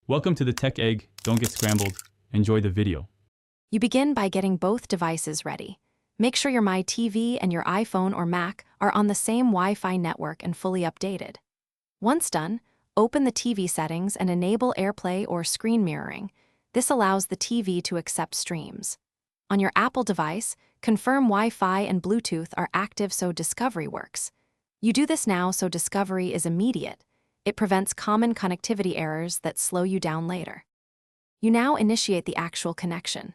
Welcome to the Tech Egg. Don't get scrambled. Enjoy the video. You begin by getting both devices ready. Make sure your My TV and your iPhone or Mac are on the same Wi-Fi network and fully updated. Once done, open the TV settings and enable AirPlay or screen mirroring. This allows the TV to accept streams. On your Apple device, confirm Wi-Fi and Bluetooth are active so Discovery works. You do this now so Discovery is immediate. It prevents common connectivity errors that slow you down later. You now initiate the actual connection.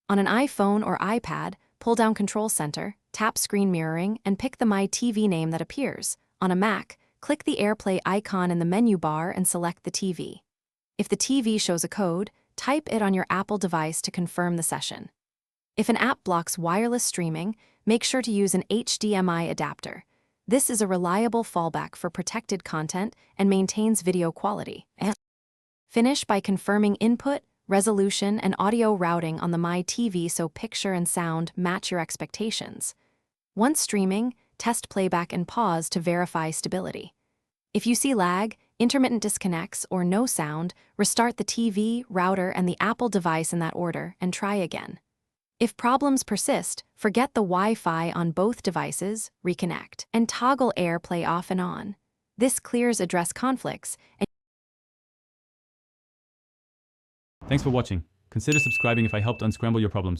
On an iPhone or iPad, pull down Control Center, tap Screen Mirroring, and pick the My TV name that appears. On a Mac, click the AirPlay icon in the menu bar and select the TV. If the TV shows a code, type it on your Apple device to confirm the session. If an app blocks wireless streaming, make sure to use an HDMI adapter. This is a reliable fallback for protected content and maintains video quality. Finish by confirming input, resolution, and audio routing on the My TV so picture and sound match your expectations. Once streaming, test playback and pause to verify stability. If you see lag, intermittent disconnects, or no sound, restart the TV, router, and the Apple device in that order and try again. If problems persist, forget the Wi-Fi on both devices, reconnect, and toggle AirPlay off and on. This clears address conflicts. Thanks for watching. Consider subscribing if I helped unscramble your problems.